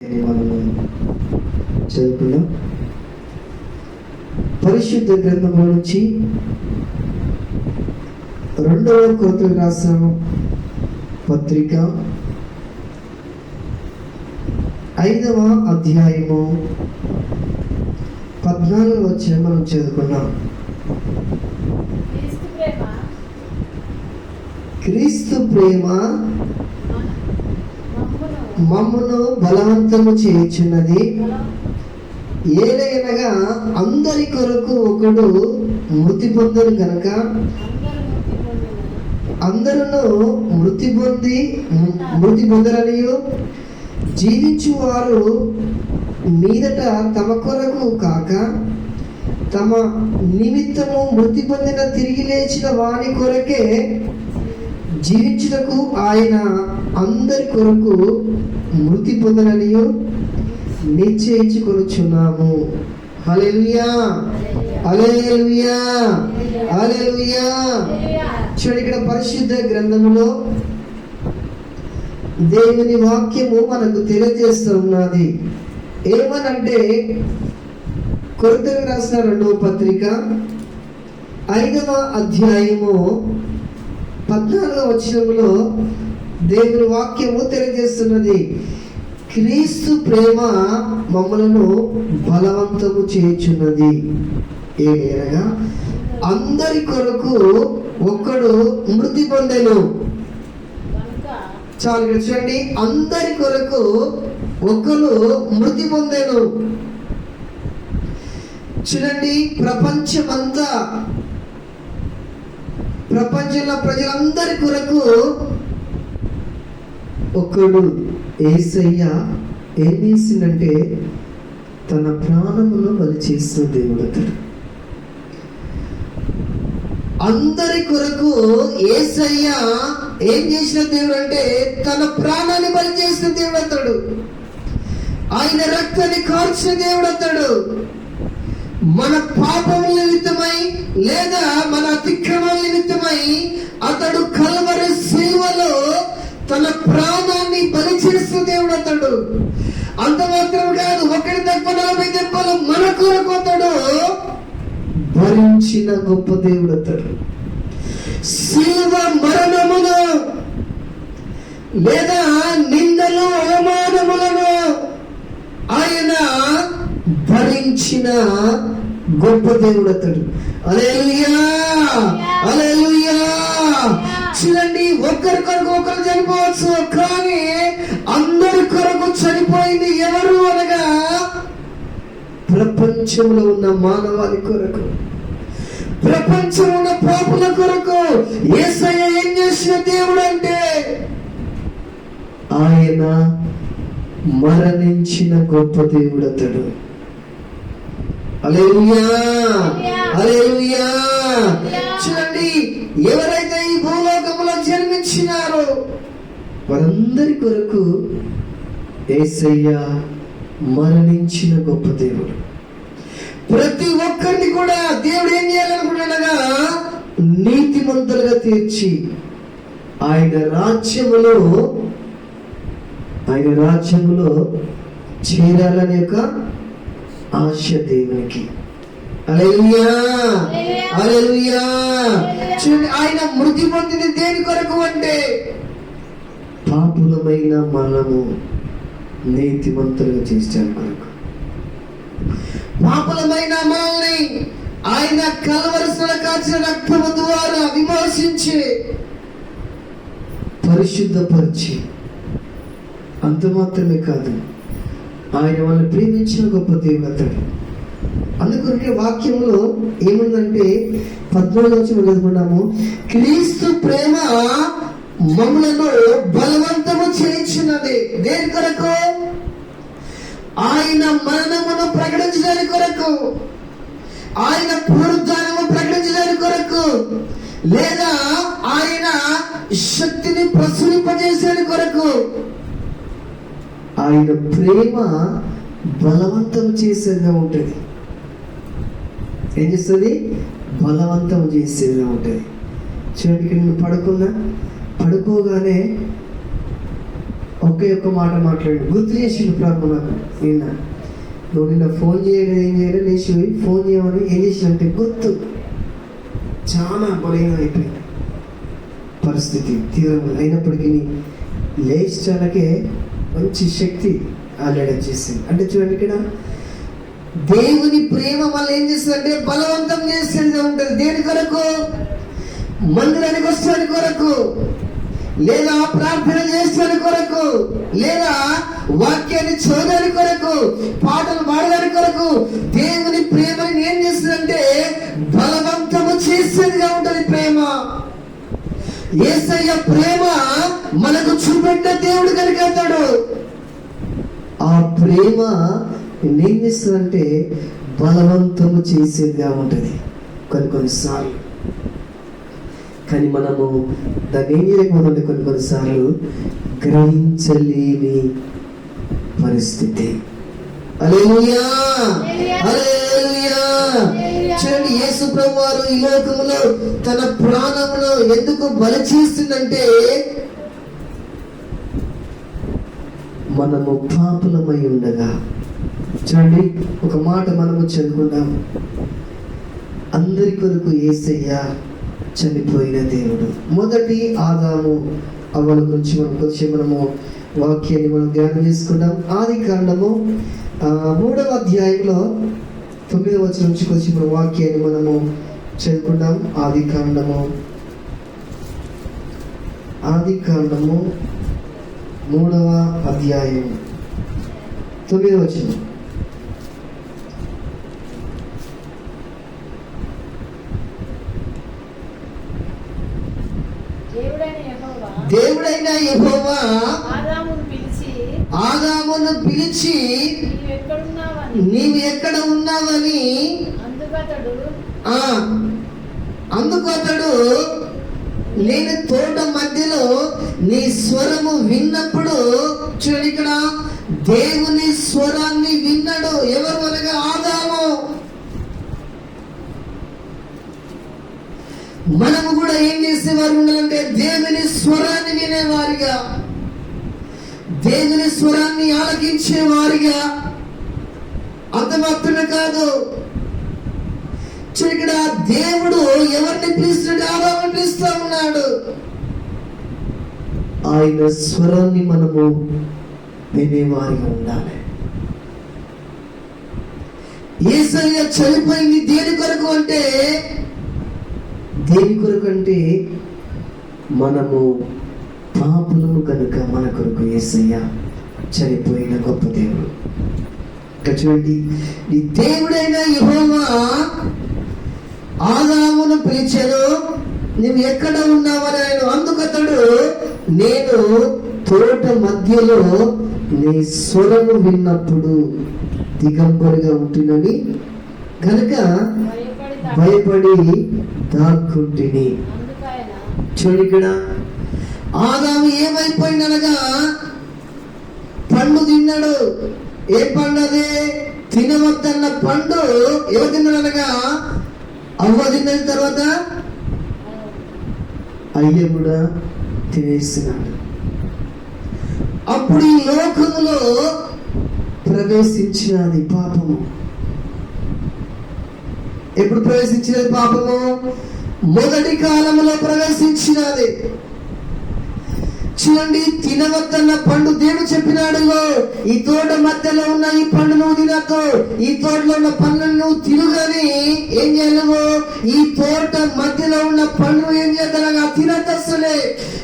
మనము చదువుకుందాం. పరిశుద్ధ గ్రంథంలో నుంచి 2వ కొరింథీయులకు రాసిన పత్రిక 5వ అధ్యాయము 14వ వచనం మనం చదువుకున్నాం. క్రీస్తు ప్రేమ మమ్మును బలవంతము చేయుచున్నది, ఏలయనగా అందరి కొరకు ఒకడు మృతి పొందను కనుక అందరూ మృతి పొందరనియు జీవించువారు మీదట తమ కొరకు కాక తమ నిమిత్తము మృతి పొందిన తిరిగి లేచిన వాని కొరకే జీవించుటకు ఆయన అందరి కొరకు మృతి పొందననియు నిశ్చయించుకొనుచున్నాము. హల్లెలూయా, హల్లెలూయా, హల్లెలూయా. చూడండి, ఇక్కడ పరిశుద్ధ గ్రంథములో దేవుని వాక్యము మనకు తెలియజేస్తున్నది. ఏమనంటే కొరింథీయులకు రాసిన 2వ పత్రిక 5వ అధ్యాయము 14వ వచనంలో దేవుని వాక్యము తెలియజేస్తున్నది. క్రీస్తు ప్రేమ మమ్మలను బలవంతము చేయుచున్నది, ఏలయనగా అందరి కొరకు ఒక్కడు మృతి పొందెను. చాలు, చూడండి, అందరి కొరకు ఒకరు మృతి పొందెను. చూడండి, ప్రపంచంలో ప్రజలందరి కొరకు ఒకడు యేసయ్య ఏం చేసిందంటే తన ప్రాణమును బలి చేసిన దేవుడు అతడు. అందరి కొరకు యేసయ్య ఏం చేసిన దేవుడు అంటే తన ప్రాణాన్ని బలి చేసిన దేవుడు అతడు. ఆయన రక్తాన్ని కార్చిన దేవుడు అతడు. మన పాపముల నిమిత్తమై లేదా మన అతిక్రమాల నిమిత్తమై అతడు కల్వరి శిలువలో తన ప్రాణాన్ని బలి చేసిన దేవుడు అతడు. అంత మాత్రం కాదు, 1 దెబ్బ 40 దెబ్బలు మన కొరకు అతడు భరించిన గొప్ప దేవుడు అతడు. శిలువ మరణమును లేదా నిందలు అవమానములను ఆయన భరించిన గొప్ప దేవుడు అతడు. హల్లెలూయా, హల్లెలూయా. చూడండి, ఒకరి కొరకు ఒకరు చనిపోవచ్చు, కానీ అందరి కొరకు చనిపోయింది ఎవరు అనగా ప్రపంచంలో ఉన్న మానవాళి కొరకు, ప్రపంచంలో ఉన్న పాపుల కొరకు. యేసయ్య ఏం చేసిన దేవుడు అంటే ఆయన మరణించిన గొప్ప దేవుడు అతడు. హల్లెలూయా, హల్లెలూయా. చూడండి, ఎవరైతే ఈ భూలోకములో జన్మించినారో వారందరి కొరకు యేసయ్య మరణించిన గొప్ప దేవుడు. ప్రతి ఒక్కరిని కూడా దేవుడు ఏం చేయాలనుకున్నాడగా నీతిమంతులుగా తీర్చి ఆయన రాజ్యములో చేరాలనే యొక్క ఆశ దేవునికి. హల్లెలూయా, హల్లెలూయా. చూడండి, ఆయన మృతి పొందింది దేని కొరకు అంటే పాపులమైన మనము నీతిమంతులుగా చేసాం కొరకు. పాపులమైన మనల్ని ఆయన కల్వరిలో కాచిన రక్తము ద్వారా విమోచించి పరిశుద్ధపరిచి, అంత మాత్రమే కాదు, ఆయన వాళ్ళని ప్రేమించిన గొప్ప దేవుడు అతడు. అందుకొరకే వాక్యంలో ఏముందంటే 14వ వచనం చదువుకున్నాము. క్రీస్తు ప్రేమ మమ్ములను బలవంతము చేయుచున్నది. దేని కొరకు? ఆయన మరణమును ప్రకటించడానికి కొరకు, ఆయన పునరుద్ధానము ప్రకటించడానికి కొరకు, లేదా ఆయన శక్తిని ప్రసరింపజేసేది కొరకు. ఆయన ప్రేమ బలవంతం చేసేదిగా ఉంటుంది. ఏం చేస్తుంది? బలవంతం చేసేదిగా ఉంటుంది. చూడండి, ఇక్కడ నువ్వు పడుకోగానే ఒకే ఒక్క మాట మాట్లాడి గుర్తు చేసిండు ప్రభు నాకు నిన్న. నువ్వు నిన్న ఫోన్ చేయలేదు, ఏం చేయలేదు, లేచి ఫోన్ చేయమని ఏం చేసినంటే గుర్తు. చాలా బలహీనం అయిపోయింది పరిస్థితి తీవ్రంగా. అయినప్పటికీ లేచడానికే మంచి శక్తి ఆల్రెడీ వచ్చేసింది. అంటే చూడండి, ఇక్కడ దేవుని ప్రేమ వల్ల ఏం చేస్తుందంటే బలవంతం చేసేది ఉంటుంది. దేని కొరకు? మందిరానికి వస్తాని కొరకు, లేదా ప్రార్థన చేస్తాని కొరకు, లేదా వాక్యాన్ని చదవడానికి కొరకు, పాటలు పాడడానికి కొరకు. దేవుని ప్రేమని ఏం చేస్తుందంటే బలవంతము చేసేదిగా ఉంటుంది ప్రేమ. యేసయ్య ప్రేమ మనకు చూపెట్టిన దేవుడు కనుక అతడు ఆ ప్రేమ ఏం చేస్తుందంటే బలవంతము చేసేదిగా ఉంటుంది కొన్నిసార్లు. కానీ మనము దాన్ని ఏం చేయకపోతుంటే కొన్నిసార్లు గ్రహించలేని పరిస్థితి. హల్లెలూయా, హల్లెలూయా. చూడండి, యేసు ప్రభువు వారు ఈ లోకములో తన ప్రాణమును ఎందుకు బలి చేస్తుందంటే మనము పాపులమై ఉండగా. చూడండి, ఒక మాట మనము చదువుకుందాం. అందరి కొరకు యేసయ్య చనిపోయిన దేవుడు. మొదటి ఆదాము అవ్వల గురించి మనము వాక్యాన్ని మనం ధ్యానం చేసుకుంటాం. ఆదికాండము 3వ అధ్యాయంలో 9వ వచనం నుంచి కొంచెం మన వాక్యాన్ని మనము చదువుకుంటాం. ఆదికాండము 3వ అధ్యాయం 9వ వచనం. దేవుడైన యెహోవా ఆదామును పిలిచి నీవు ఎక్కడ ఉన్నావని. అందుకు అతడు నేను తోట మధ్యలో నీ స్వరము విన్నప్పుడు. చూడండి, ఇక్కడ దేవుని స్వరాన్ని విన్నాడు. ఎవరు అనగా ఆదాము. మనము కూడా ఏం చేసేవారు ఉండాలంటే దేవుని స్వరాన్ని వినేవారిగా, దేవుని స్వరాన్ని ఆలకించేవారిగా. అంత మాత్రమే కాదు, ఇక్కడ దేవుడు ఎవరిని పిలుస్తున్నాడు? ఆదాముని పిలుస్తా ఉన్నాడు. ఆయన స్వరాన్ని మనము వినేవారిగా ఉండాలి. యేసయ్య చనిపోయింది దేని కొరకు అంటే మనము పాపులము కనుక మన కొరకు యేసయ్య చనిపోయిన గొప్ప దేవుడు. చూడండి, ఈ దేవుడైన యెహోవా ఆదామును పిలిచాను, నువ్వు ఎక్కడ ఉన్నావని ఆయన. అందుకు అతడు నేను తోట మధ్యలో నీ స్వరము విన్నప్పుడు దిగంబరిగా ఉంటున్నని కనుక భయపడి దాక్కుంటిని. చూడు, ఇక్కడ ఆదాము ఏమైపోయిందనగా పండు తిన్నాడు. ఏ పండు అది? తినవద్దన్న పండు. ఎవరు తిన్నాడనగా అవ్వ తిన్న తర్వాత అయ్య కూడా తినేస్తున్నాడు. అప్పుడు ఈ లోకములో ప్రవేశించినది పాపము. ఎప్పుడు ప్రవేశించినది పాపము? మొదటి కాలంలో ప్రవేశించినది. చూడండి, తినవద్దన్న పండు దేవుడు చెప్పినాడు, ఈ తోట మధ్యలో ఉన్న ఈ పండు నువ్వు తినద్దు, ఈ తోటలో ఉన్న పండ్లను నువ్వు తిరుగని. ఏం చేయలేవు? ఈ తోట మధ్యలో ఉన్న పండు ఏం చేద్దానగా తినద్దు అసలే.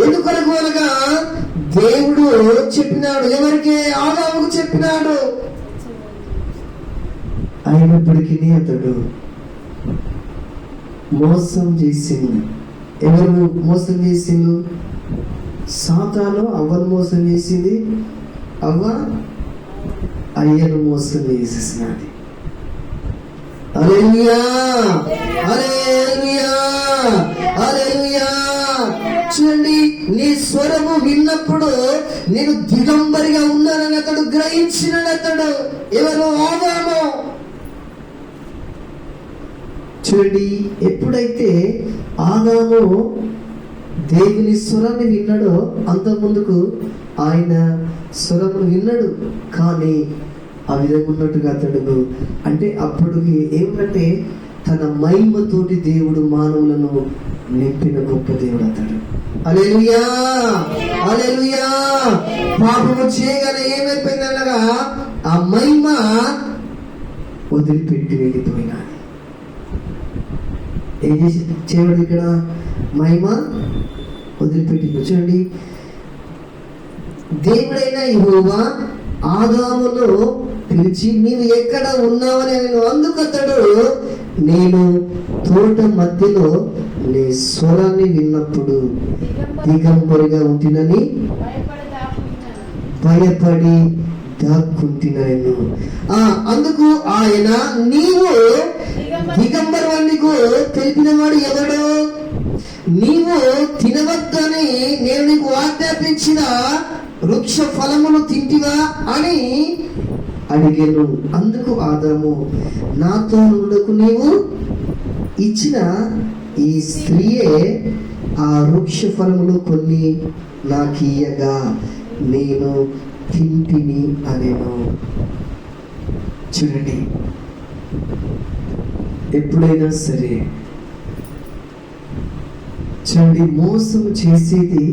ఎందుకొరకు అనగా దేవుడు చెప్పినాడు. ఎవరికి? ఆదాముకు చెప్పినాడు. అయినప్పటికీ అతడు మోసం చేసింది. ఎవరు మోసం చేసిండు? సాతాను అవ్వను మోసం చేసింది. అవ్వ అయ్యను మోసం చేసేసినది. హల్లెలూయా, హల్లెలూయా, హల్లెలూయా. చూడండి, నీ స్వరము విన్నప్పుడు నేను దిగంబరిగా ఉన్నానని అతడు గ్రహించినాడు. అతడు ఎవరు? ఆదాము. చూడండి, ఎప్పుడైతే ఆదాము దేవుని స్వరాన్ని విన్నాడో అంత ముందుకు ఆయన స్వరమును విన్నాడు, కానీ ఆ విధంగా ఉన్నట్టుగా అతడు అంటే అప్పటికి ఏమంటే తన మహిమతోటి దేవుడు మానవులను నింపిన గొప్ప దేవుడు అతడు. హల్లెలూయా, హల్లెలూయా. పాపము చేయగానే ఏమైపోయిందనగా ఆ మహిమ వదిలిపెట్టి వెళ్ళిపోయినా. ఏం చేసి చేయడు ఇక్కడ? మహిమ వదిలిపెట్టి. చూడండి, దేవుడైన యెహోవా ఆదామును పిలిచి నీవు ఎక్కడ ఉన్నావని నేను. అందుకతడు నేను తోట మధ్యలో నీ స్వరాన్ని విన్నప్పుడు దిగంబరిగా ఉంటినని భయపడి దాక్కుంటున్నాను. అందుకు ఆయన నీవు దిగంబరని నీకు తెలిపినవాడు ఎవడు? నీవు తినవద్దని నేను నీకు ఆజ్ఞాపించిన వృక్ష ఫలములు తింటివా అని అడిగాను. అందుకు ఆదాము నాతో నుండకు నీవు ఇచ్చిన ఈ స్త్రీయే ఆ వృక్ష ఫలములు కొన్ని నాకియ్యగా నేను తింటిని అనేను. చూడండి, ఎప్పుడైనా సరే చూడండి, మోసం చేసేది